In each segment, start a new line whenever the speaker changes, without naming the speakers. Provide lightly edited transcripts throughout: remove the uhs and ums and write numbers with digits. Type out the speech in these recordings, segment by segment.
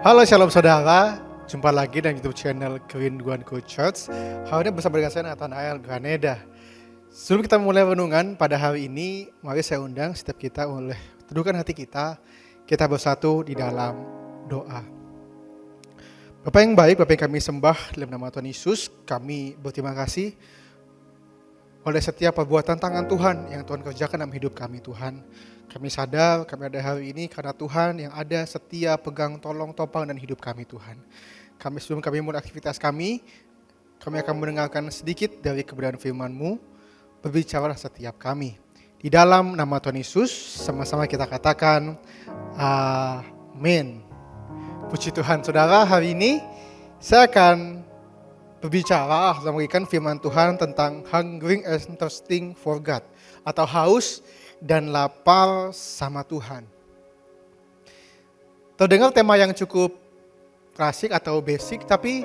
Halo Shalom Saudara, jumpa lagi dengan YouTube channel Kerinduanku Church. Hari ini bersama dengan saya Nathanael Graneda. Sebelum kita mulai renungan pada hari ini, mari saya undang setiap kita oleh teduhkan hati kita bersatu di dalam doa. Bapa yang baik, Bapa yang kami sembah dalam nama Tuhan Yesus, kami berterima kasih oleh setiap perbuatan tangan Tuhan yang Tuhan kerjakan dalam hidup kami Tuhan. Kami sadar kami ada hari ini karena Tuhan yang ada setia pegang tolong topang dan hidup kami Tuhan. Sebelum kami mulai aktivitas kami akan mendengarkan sedikit dari kebenaran firman-Mu. Berbicaralah setiap kami. Di dalam nama Tuhan Yesus sama-sama kita katakan amin. Puji Tuhan. Saudara, hari ini saya akan berbicara memberikan firman Tuhan tentang hungering and thirsting for God, atau haus dan lapar sama Tuhan. Terdengar tema yang cukup klasik atau basic, tapi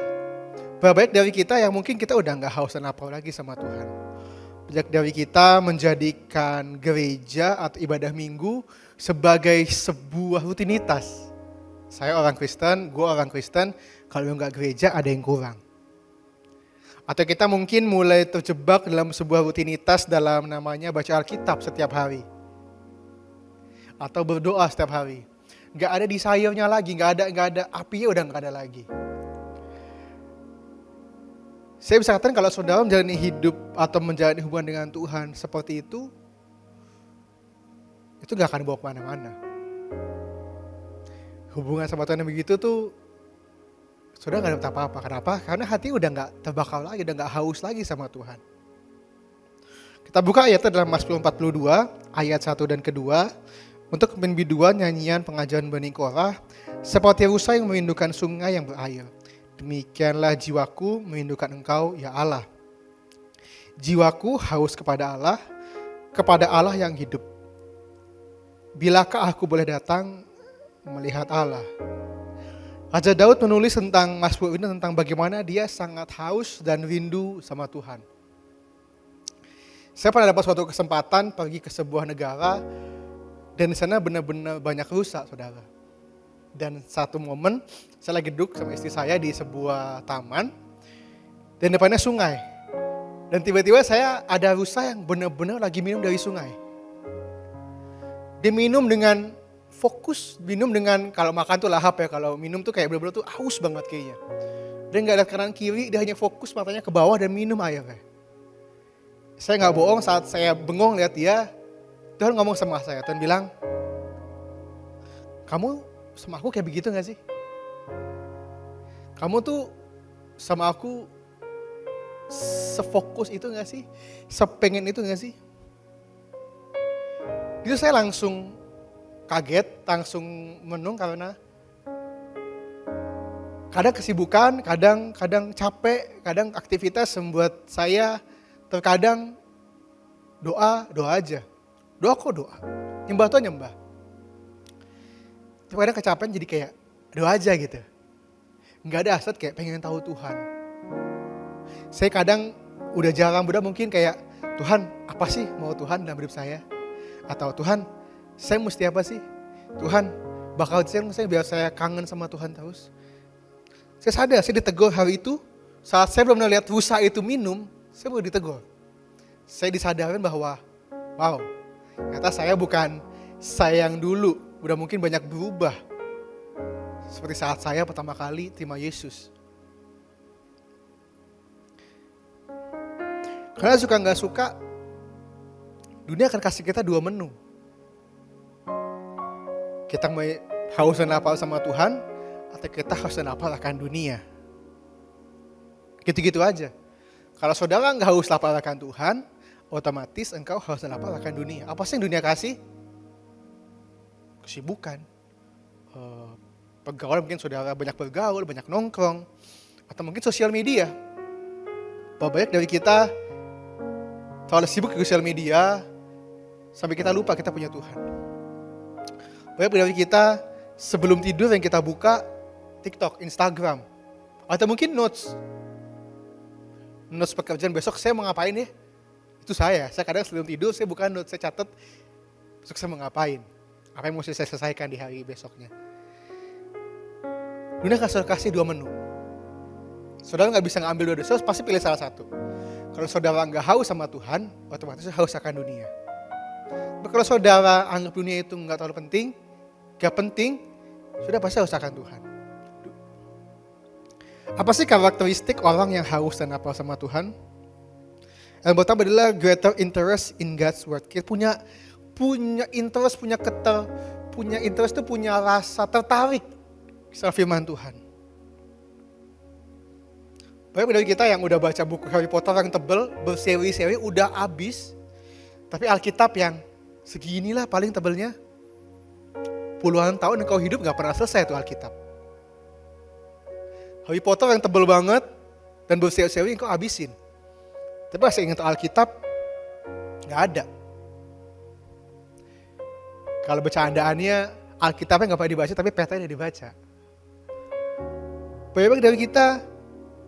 banyak dari kita yang mungkin kita udah gak haus dan lapar lagi sama Tuhan. Banyak dari kita menjadikan gereja atau ibadah minggu sebagai sebuah rutinitas. Saya orang Kristen, gue orang Kristen, kalau gak gereja ada yang kurang. Atau kita mungkin mulai terjebak dalam sebuah rutinitas dalam namanya baca Alkitab setiap hari. Atau berdoa setiap hari. Gak ada desire-nya lagi, gak ada apinya, udah gak ada lagi. Saya bisa katakan kalau saudara menjalani hidup atau menjalani hubungan dengan Tuhan seperti itu gak akan bawa kemana-mana. Hubungan sama Tuhan yang begitu tuh saudara gak dapat apa-apa. Kenapa? Karena hati udah gak terbakar lagi, udah gak haus lagi sama Tuhan. Kita buka ayatnya dalam Mazmur 42, ayat 1 dan kedua. Untuk pembiduan nyanyian pengajaran Bani Korah, seperti rusa yang merindukan sungai yang berair. Demikianlah jiwaku merindukan Engkau, ya Allah. Jiwaku haus kepada Allah yang hidup. Bilakah aku boleh datang melihat Allah? Raja Daud menulis tentang Mazmur ini tentang bagaimana dia sangat haus dan rindu sama Tuhan. Saya pernah dapat suatu kesempatan pergi ke sebuah negara dan di sana benar-benar banyak rusa, saudara. Dan satu momen saya lagi duduk sama istri saya di sebuah taman dan depannya sungai. Dan tiba-tiba saya ada rusa yang benar-benar lagi minum dari sungai. Dia minum dengan fokus, minum dengan, kalau makan tuh lahap ya, kalau minum tuh kayak bener-bener tuh haus banget kayaknya. Dia gak ada kanan kiri, dia hanya fokus matanya ke bawah dan minum airnya. Saya gak bohong, saat saya bengong lihat dia, Tuhan ngomong sama saya, Tuhan bilang, kamu sama aku kayak begitu gak sih? Kamu tuh sama aku sefokus itu gak sih? Sepengen itu gak sih? Itu saya langsung kaget, langsung menung karena kadang kesibukan, kadang capek, kadang aktivitas membuat saya terkadang doa aja. Doa kok doa, nyembah tuh nyembah. Terkadang kecapean jadi kayak doa aja gitu. Gak ada hasrat kayak pengen tahu Tuhan. Saya kadang udah jarang berdoa mungkin kayak, Tuhan apa sih mau Tuhan dalam hidup saya? Atau Tuhan saya mesti apa sih? Tuhan, bakal saya biar saya kangen sama Tuhan terus. Saya sadar, saya ditegur hari itu, saat saya belum melihat rusa itu minum, saya baru ditegur. Saya disadarkan bahwa, wow, ternyata saya bukan saya yang dulu, udah mungkin banyak berubah. Seperti saat saya pertama kali terima Yesus. Karena suka gak suka, dunia akan kasih kita dua menu. Kita mau haus dan lapar sama Tuhan, atau kita haus dan lapar akan dunia. Gitu-gitu aja. Kalau saudara gak haus lapar akan Tuhan, otomatis engkau haus dan lapar akan dunia. Apa sih yang dunia kasih? Kesibukan. Pergaulan, mungkin saudara banyak bergaul, banyak nongkrong. Atau mungkin sosial media. Banyak dari kita terlalu sibuk di sosial media, sampai kita lupa kita punya Tuhan. Banyak dari kita sebelum tidur yang kita buka TikTok, Instagram. Atau mungkin notes pekerjaan besok saya mau ngapain ya. Itu saya kadang sebelum tidur saya buka notes, saya catat besok saya mau ngapain. Apa yang mesti saya selesaikan di hari besoknya. Dunia kasih 2 menu. Saudara nggak bisa ngambil dua-duanya, saudara pasti pilih salah satu. Kalau saudara nggak haus sama Tuhan, otomatis haus akan dunia. Tapi kalau saudara anggap dunia itu nggak terlalu penting, nggak penting, sudah pasti haus akan Tuhan. Apa sih karakteristik orang yang haus dan apal sama Tuhan? Yang pertama adalah greater interest in God's word. Kita punya interest, punya interest itu punya rasa tertarik sama firman Tuhan. Banyak dari kita yang udah baca buku Harry Potter yang tebel, berseri-seri, udah habis. Tapi Alkitab yang seginilah paling tebelnya. Puluhan tahun engkau hidup gak pernah selesai tuh Alkitab. Harry Potter yang tebel banget dan berseri-seri engkau habisin. Tapi masih ingat Alkitab, gak ada. Kalau bercandaannya, Alkitabnya gak pernah dibaca, tapi petanya dibaca. Banyak dari kita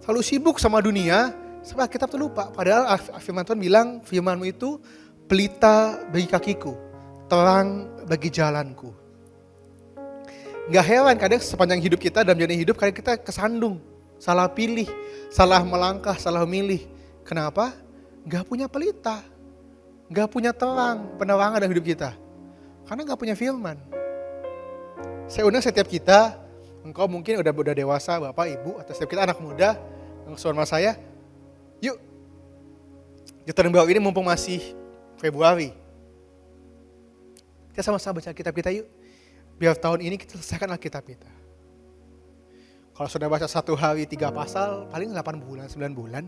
selalu sibuk sama dunia, sampai Alkitab tuh lupa. Padahal firman Tuhan bilang, firman-Mu itu pelita bagi kakiku, terang bagi jalanku. Gak heran kadang sepanjang hidup kita, dalam jalan hidup, kadang kita kesandung, salah pilih, salah melangkah, salah memilih. Kenapa? Gak punya pelita, gak punya terang, penerangan dalam hidup kita. Karena gak punya firman. Saya undang setiap kita, engkau mungkin udah dewasa, bapak, ibu, atau setiap kita anak muda, yang sama saya, yuk, Jutaan Baru ini mumpung masih Februari, kita sama-sama baca kitab kita yuk. Biar tahun ini kita selesaikan Alkitab kita. Kalau sudah baca 1 hari 3 pasal, paling 8 bulan, 9 bulan.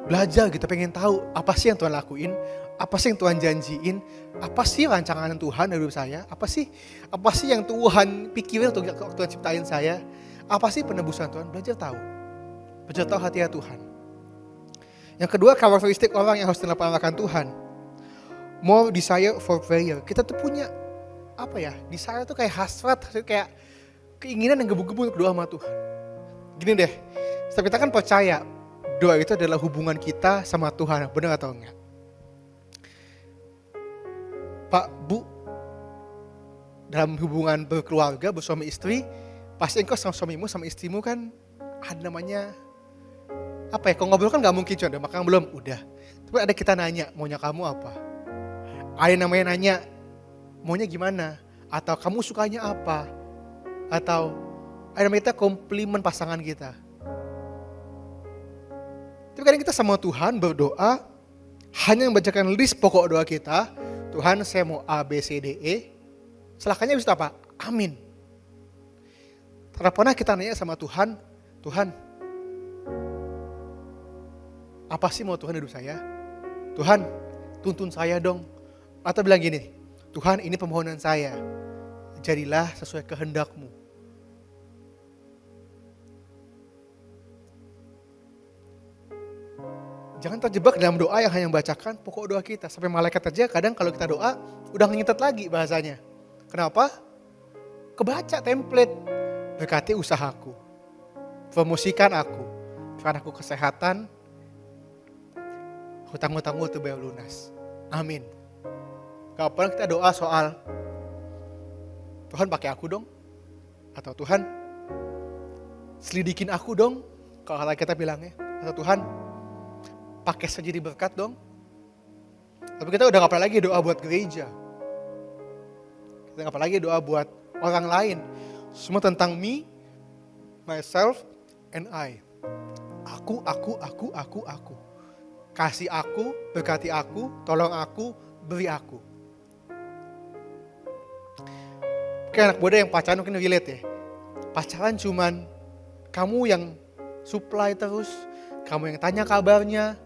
Belajar gitu, pengen tahu apa sih yang Tuhan lakuin, apa sih yang Tuhan janjiin, apa sih rancangan Tuhan dalam hidup saya, apa sih yang Tuhan pikirin untuk Tuhan ciptain saya, apa sih penebusan Tuhan, belajar tahu hati Tuhan. Yang kedua, karakteristik orang yang harus dilakukan Tuhan, more desire for prayer. Kita tuh punya desire tuh kayak hasrat, kayak keinginan yang gebu-gebu untuk doa sama Tuhan. Gini deh, setiap kita kan percaya doa itu adalah hubungan kita sama Tuhan, benar atau enggak? Pak, Bu, dalam hubungan berkeluarga, bersuami istri, pasti engkau sama suamimu, sama istrimu kan ada namanya, kalau ngobrol kan gak mungkin cuma udah makan belum? Udah. Tapi ada kita nanya, maunya kamu apa? Ada namanya nanya, maunya gimana? Atau kamu sukanya apa? Atau ada namanya kita komplimen pasangan kita. Tapi kadang kita sama Tuhan berdoa, hanya membacakan list pokok doa kita, Tuhan saya mau A, B, C, D, E, selakanya bisa apa? Amin. Pernah kita nanya sama Tuhan, Tuhan, apa sih mau Tuhan hidup saya? Tuhan, tuntun saya dong. Atau bilang gini, Tuhan ini permohonan saya, jadilah sesuai kehendak-Mu. Jangan terjebak dalam doa yang hanya membacakan pokok doa kita. Sampai malaikat aja kadang kalau kita doa, udah ngintet lagi bahasanya. Kenapa? Kebaca template. Berkati usahaku. Promosikan aku. Berikan aku kesehatan. Hutang-hutangmu terbayar lunas. Amin. Gak pernah kita doa soal Tuhan pakai aku dong. Atau Tuhan selidikin aku dong. Kalau kita bilangnya. Atau Tuhan pakai saja jadi berkat dong. Tapi kita udah gak pernah lagi doa buat gereja. Kita gak pernah lagi doa buat orang lain. Semua tentang me, myself, and I. Aku. Kasih aku, berkati aku, tolong aku, beri aku. Kayak anak muda yang pacaran mungkin relate ya. Pacaran cuman kamu yang supply terus, kamu yang tanya kabarnya,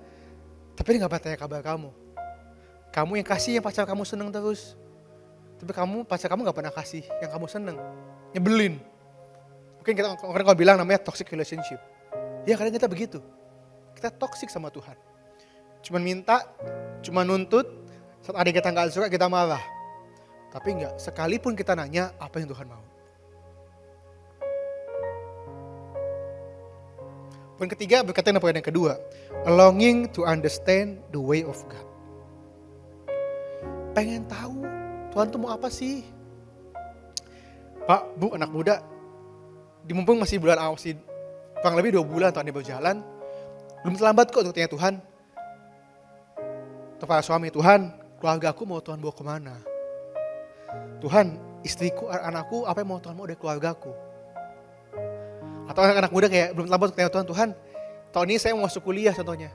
tapi dia gak pernah tanya kabar kamu. Kamu yang kasih yang pacar kamu seneng terus. Tapi pacar kamu gak pernah kasih yang kamu seneng. Nyebelin. Mungkin orang kalau bilang namanya toxic relationship. Ya kadang kita begitu. Kita toxic sama Tuhan. Cuman minta, cuma nuntut, saat adik kita gak suka kita marah. Tapi enggak, sekalipun kita nanya apa yang Tuhan mau. Poin ketiga berkaitan dengan poin yang kedua. A longing to understand the way of God. Pengen tahu Tuhan tuh mau apa sih? Pak, Bu, anak muda, mumpung masih bulan awal, masih kurang lebih 2 bulan tahun ini berjalan, belum terlambat kok untuk tanya Tuhan. Untuk para suami, Tuhan, keluarga aku mau Tuhan bawa kemana? Tuhan, istriku, anakku, apa yang mau Tuhan mau dari keluargaku? Atau anak-anak muda kayak belum terlambat untuk tanya Tuhan, Tuhan, tahun ini saya mau masuk kuliah contohnya.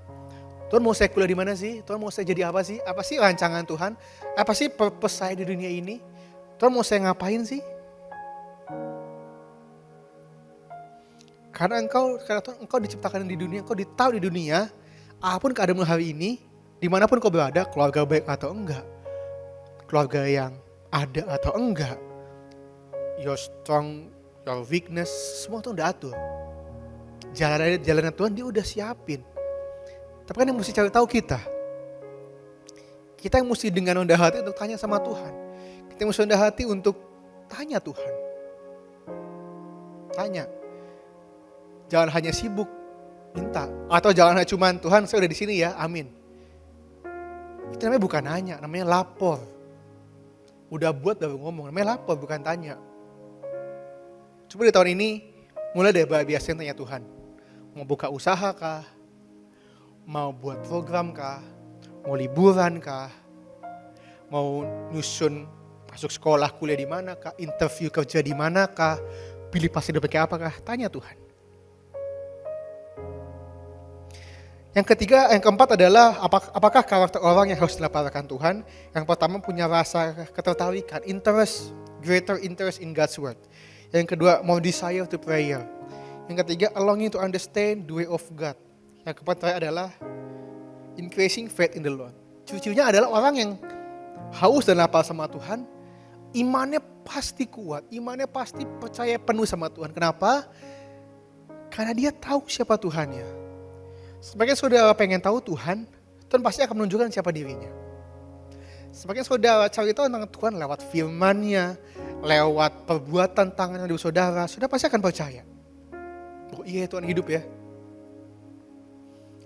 Tuhan mau saya kuliah di mana sih? Tuhan mau saya jadi apa sih? Apa sih rancangan Tuhan? Apa sih purpose saya di dunia ini? Tuhan mau saya ngapain sih? Karena Tuhan, engkau diciptakan di dunia, engkau ditaruh di dunia, apapun keadaanmu hari ini, dimanapun kau berada, keluarga baik atau enggak, keluarga yang ada atau enggak, your strong, your weakness, semua Tuhan udah atur. Jalanan Tuhan dia udah siapin. Tapi kan yang mesti cari tahu kita. Kita yang mesti dengan rendah hati untuk tanya sama Tuhan. Kita yang mesti rendah hati untuk tanya Tuhan. Tanya. Jangan hanya sibuk minta. Atau jangan hanya cuman Tuhan saya udah di sini ya, amin. Itu namanya bukan nanya, namanya lapor. Udah buat baru ngomong, namanya lapor bukan tanya. Coba di tahun ini mulai deh biasain tanya Tuhan. Mau buka usaha kah? Mau buat program kah? Mau liburan kah? Mau nyusun masuk sekolah kuliah di mana kah? Interview kerja di mana kah? Pilih pasti udah pakai apa kah? Tanya Tuhan. Yang keempat adalah apakah karakter orang yang harus dilaporkan Tuhan? Yang pertama punya rasa ketertarikan, greater interest in God's word. Yang kedua more desire to prayer. Yang ketiga longing to understand the way of God. Yang keempat adalah increasing faith in the Lord. Ciri-cirinya adalah orang yang haus dan lapar sama Tuhan, imannya pasti kuat, imannya pasti percaya penuh sama Tuhan. Kenapa? Karena dia tahu siapa Tuhannya. Semakin saudara pengen tahu Tuhan, Tuhan pasti akan menunjukkan siapa dirinya. Semakin saudara cari tahu tentang Tuhan lewat firman-Nya, lewat perbuatan tangan dari saudara pasti akan percaya. Oh iya Tuhan hidup ya.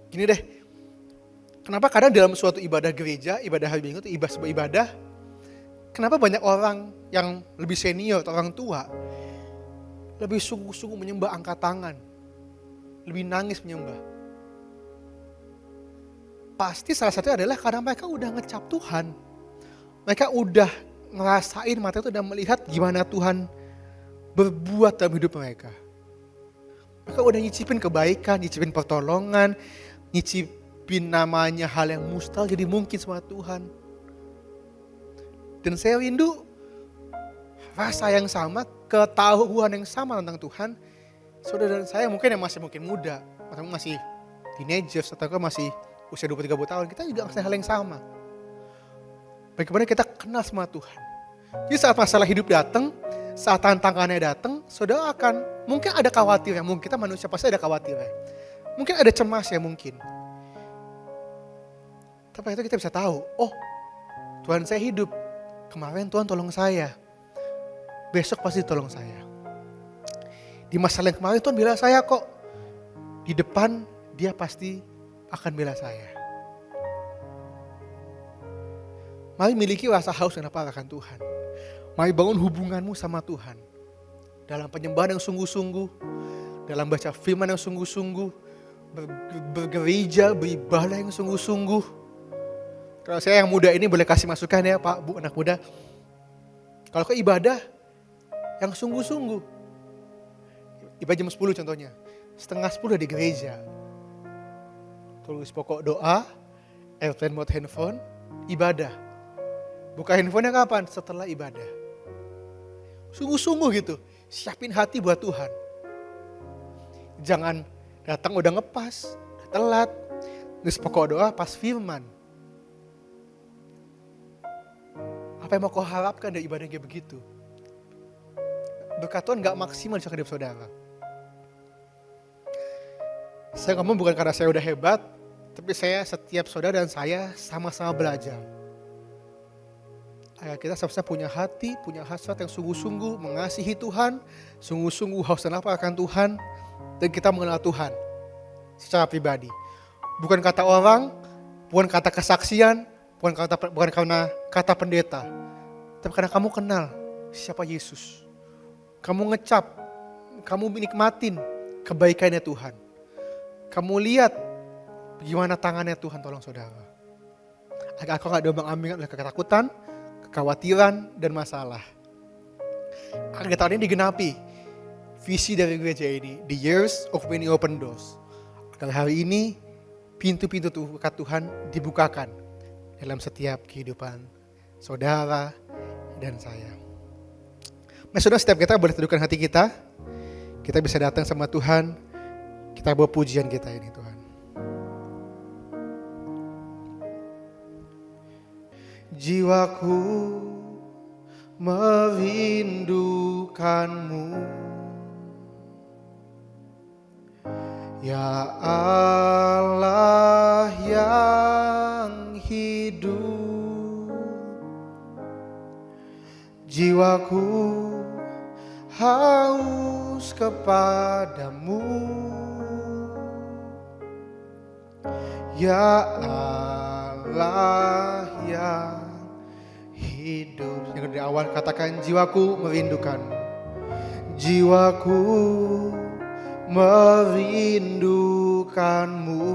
Gini deh, kenapa kadang dalam suatu ibadah gereja, ibadah hari Minggu itu sebuah ibadah, kenapa banyak orang yang lebih senior atau orang tua, lebih sungguh-sungguh menyembah angkat tangan, lebih nangis menyembah. Pasti salah satunya adalah karena mereka udah ngecap Tuhan. Mereka udah ngerasain, mata itu udah melihat gimana Tuhan berbuat dalam hidup mereka. Mereka udah nyicipin kebaikan, nyicipin pertolongan, nyicipin namanya hal yang mustahil jadi mungkin sama Tuhan. Dan saya rindu rasa yang sama, ketahuan yang sama tentang Tuhan. Saudara dan saya mungkin yang masih muda, atau masih teenagers, atau masih usia 20-30 tahun, kita juga ngerasain hal yang sama. Bagaimana kita kenal sama Tuhan. Jadi saat masalah hidup datang, saat tantangannya datang, saudara akan, mungkin ada khawatir ya, mungkin kita manusia pasti ada khawatir ya. Mungkin ada cemas ya mungkin. Tapi itu kita bisa tahu, oh Tuhan saya hidup, kemarin Tuhan tolong saya, besok pasti tolong saya. Di masalah yang kemarin Tuhan bela saya kok, di depan dia pasti akan bela saya. Mari miliki rasa haus dan lapar akan Tuhan. Mari bangun hubunganmu sama Tuhan. Dalam penyembahan yang sungguh-sungguh, dalam baca firman yang sungguh-sungguh, bergereja, beribadah yang sungguh-sungguh. Kalau saya yang muda ini boleh kasih masukan ya Pak, Bu, anak muda. Kalau ke ibadah yang sungguh-sungguh. Ibadah jam 10 contohnya. 9:30 di gereja. Tulis pokok doa, airplane mode handphone, ibadah. Buka handphonenya kapan? Setelah ibadah. Sungguh-sungguh gitu, siapin hati buat Tuhan. Jangan datang udah ngepas, udah telat, tulis pokok doa pas firman. Apa yang mau kau harapkan dari ibadah kayak begitu? Berkat Tuhan gak maksimal di hidup saudara. Saya ngomong bukan karena saya udah hebat, tapi setiap saudara dan saya sama-sama belajar. Agar kita sama-sama punya hati, punya hasrat yang sungguh-sungguh mengasihi Tuhan, sungguh-sungguh haus dan lapar akan Tuhan, dan kita mengenal Tuhan secara pribadi. Bukan kata orang, bukan kata kesaksian, bukan karena kata pendeta, tapi karena kamu kenal siapa Yesus. Kamu ngecap kamu nikmatin kebaikannya Tuhan. Kamu lihat gimana tangannya Tuhan tolong saudara. Agar kau gak diombang-ambingkan oleh ketakutan, kekhawatiran, dan masalah. Agar tahun ini digenapi visi dari gereja ini, the years of many open doors. Agar hari ini pintu-pintu Tuhan dibukakan dalam setiap kehidupan saudara dan saya. Nah saudara, setiap kita boleh teduhkan hati kita. Kita bisa datang sama Tuhan. Kita bawa pujian kita ini Tuhan. Jiwaku merindukanmu, ya Allah yang hidup. Jiwaku haus kepadamu, ya Allah yang hidup. Yang dari awal katakan, jiwaku merindukanmu. Jiwaku merindukanmu,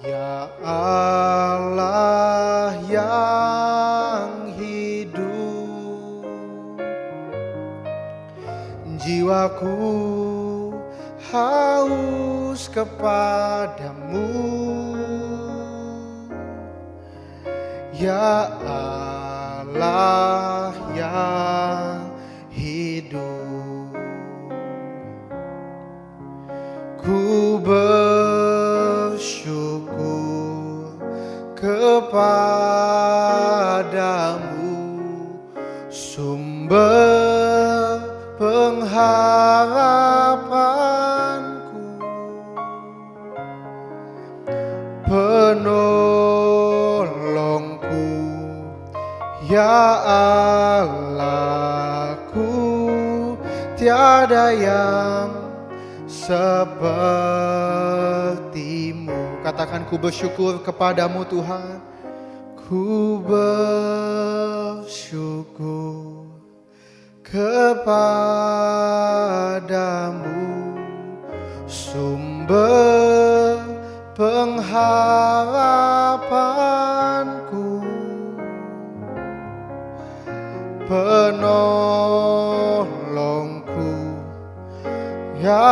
ya Allah yang hidup. Jiwaku haus kepadamu, ya Allah yang hidup. Ku bersyukur kepadamu, sumber pengharapanku, penolongku, ya Allahku, tiada yang sepertimu. Katakan, ku bersyukur kepadamu Tuhan. Ku bersyukur kepadamu, sumber pengharapanku, penolongku, ya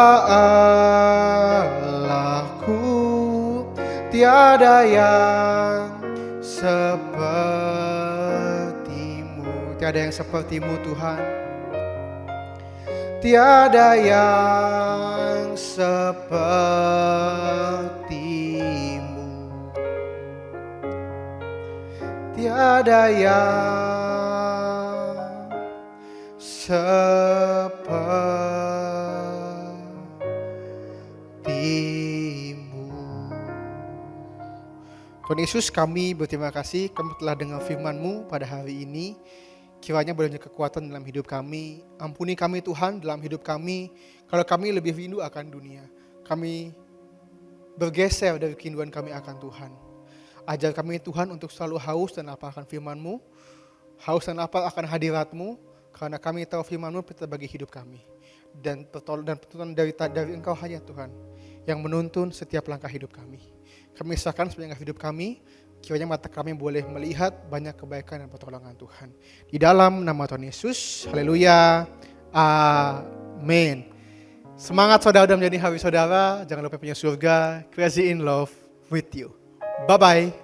Allahku, tiada yang sepertimu. Tiada yang sepertimu Tuhan. Tiada yang sepertimu. Tiada yang sepertimu. Tuhan Yesus, kami berterima kasih kami telah dengar firman-Mu pada hari ini. Kiranya boleh menjadi kekuatan dalam hidup kami. Ampuni kami Tuhan dalam hidup kami. Kalau kami lebih rindu akan dunia, kami bergeser dari kerinduan kami akan Tuhan. Ajar kami Tuhan untuk selalu haus dan lapar akan firman-Mu. Haus dan lapar akan hadirat-Mu. Karena kami tahu firman-Mu kita bagi hidup kami. Dan pertolongan dari Engkau hanya Tuhan yang menuntun setiap langkah hidup kami. Kami serahkan sepanjang hidup kami. Kiranya mata kami boleh melihat banyak kebaikan dan pertolongan Tuhan. Di dalam nama Tuhan Yesus, haleluya, amin. Semangat saudara dalam menjadi hari saudara, jangan lupa punya surga, crazy in love with you. Bye-bye.